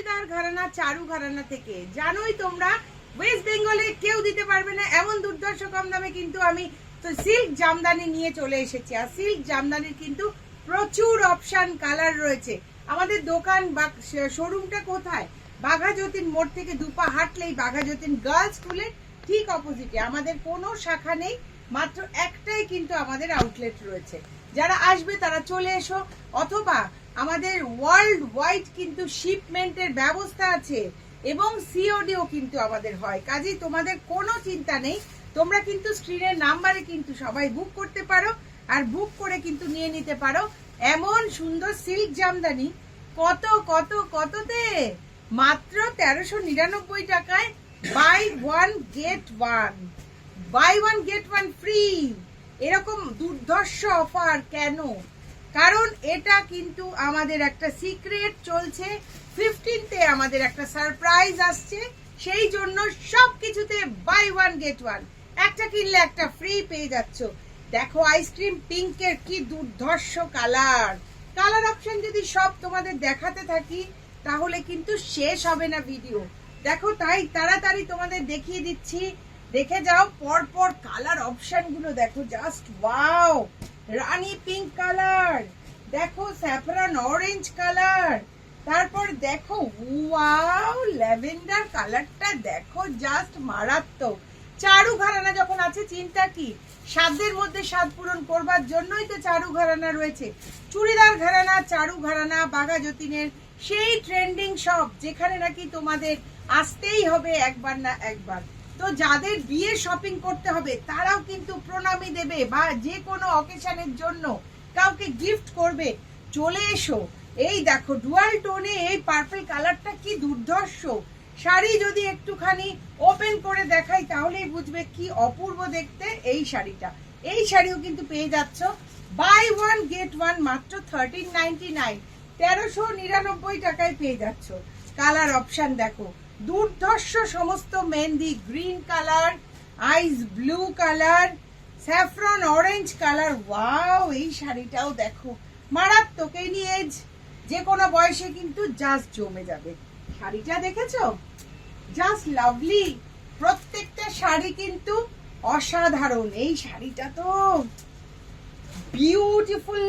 চুড়িদার ঘরানা চারু ঘরানা থেকে। জানোই তোমরা ওয়েস্ট বেঙ্গলে কেউ দিতে পারবে না এমন দুর্ধর্ষ কম দামে কিন্তু আমি তো সিল্ক জামদানি নিয়ে চলে এসেছি। আর সিল্ক জামদানির কিন্তু প্রচুর অপশন কালার রয়েছে। আমাদের দোকান বা শোরুমটা কোথায়? বাঘাযতীন মোড় থেকে দুপা হাঁটলেই বাঘাযতীন গার্লস স্কুলের ঠিক অপোজিটে। আমাদের কোনো শাখা নেই, মাত্র একটাই কিন্তু আমাদের আউটলেট রয়েছে। যারা আসবে তারা চলে এসো, অথবা আমাদের ওয়ার্ল্ড ওয়াইড কিন্তু শিপমেন্টের ব্যবস্থা আছে এবং সিওডিও কিন্তু আমাদের হয়। কাজেই তোমাদের কোনো চিন্তা নেই, তোমরা কিন্তু স্ক্রিনের নাম্বারে কিন্তু সবাই বুক করতে পারো আর বুক করে কিন্তু নিয়ে নিতে পারো এমন সুন্দর সিল্ক জামদানি। কত কত কততে? মাত্র 1399 টাকায় buy one get one, buy one get one free. এরকম দুর্ধর্ষ অফার কেন? কারণ এটা কিন্তু আমাদের একটা সিক্রেট চলছে। 15th আমাদের একটা সারপ্রাইজ আসছে, সেই জন্য সবকিছুতে বাই ওয়ান গেট ওয়ান, একটা কিনলে একটা ফ্রি পেয়ে যাচ্ছ। দেখো আইসক্রিম পিঙ্কের কি দুর্ধর্ষ কালার। কালার অপশন যদি সব তোমাদের দেখাতে থাকি তাহলে কিন্তু শেষ হবে না ভিডিও। দেখো তাই তাড়াতাড়ি তোমাদের দেখিয়ে দিচ্ছি, দেখে যাও পরপর কালার অপশন গুলো। দেখো জাস্ট ওয়াও, রানী পিঙ্ক কালার, দেখো স্যাফরন অরেঞ্জ কালার, তারপর দেখো ওয়াও ল্যাভেন্ডার কালারটা, দেখো জাস্ট মারাত্মক। চারু ঘরানা যখন আছে চিন্তা কি? সাধ্যের মধ্যে স্বাদ পূরণ করবার জন্যই তো চারু ঘরানা রয়েছে। চুড়িদার ঘরানা, চারু ঘরানা বাঘাযতীনের সেই ট্রেন্ডিং শপ, যেখানে নাকি তোমাদের আসতেই হবে একবার না একবার। তো যাদের বিয়ে শপিং করতে হবে তারাও কিন্তু প্রণামী দেবে বা যে কোনো অকেশনের জন্য কাউকে গিফট করবে, চলে এসো। এই দেখো ডুয়াল টোনে এই পার্পল কালারটা কি দুর্ধর্ষ। শাড়ি যদি একটুখানি ওপেন করে দেখাই তাহলেই বুঝবে কি অপূর্ব দেখতে এই শাড়িটা। এই শাড়িও কিন্তু পেয়ে যাচ্ছ বাই ওয়ান গেট ওয়ান মাত্র 1399, 1399 টাকায় পেয়ে যাচ্ছ। কালার অপশন দেখো দুর্ধর্ষ সমস্ত, mehendi green colour, ice blue colour, saffron orange colour. Wow, এই শাড়িটাও দেখো মারাত্মক। এই নিয়ে যে কোনো বয়সে কিন্তু জাস্ট জমে যাবে। শাড়িটা দেখেছো? জাস্ট লাভলি, প্রত্যেকটা শাড়ি কিন্তু অসাধারণ। এই শাড়িটা তো বিউটিফুল,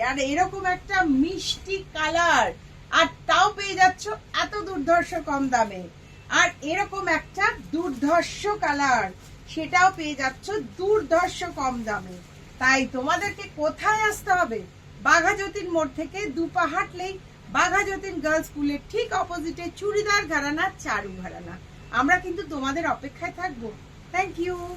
আর এরকম একটা মিষ্টি কালার, আর তাও পেয়ে যাচ্ছ এত দুর্ধর্ষ কম দামে। আর এরকম একটা দুর্ধর্ষ কালার, সেটাও পেয়ে যাচ্ছ দুর্ধর্ষ কম দামে। তাই তোমাদেরকে কোথায় আসতে হবে? বাঘাযতীন মোড় থেকে দুপা হাঁটলেই বাঘাযতীন গার্লস স্কুলের ঠিক অপোজিটে চুড়িদার ঘরানা চারু ঘরানা। আমরা কিন্তু তোমাদের অপেক্ষায় থাকবো। Thank you.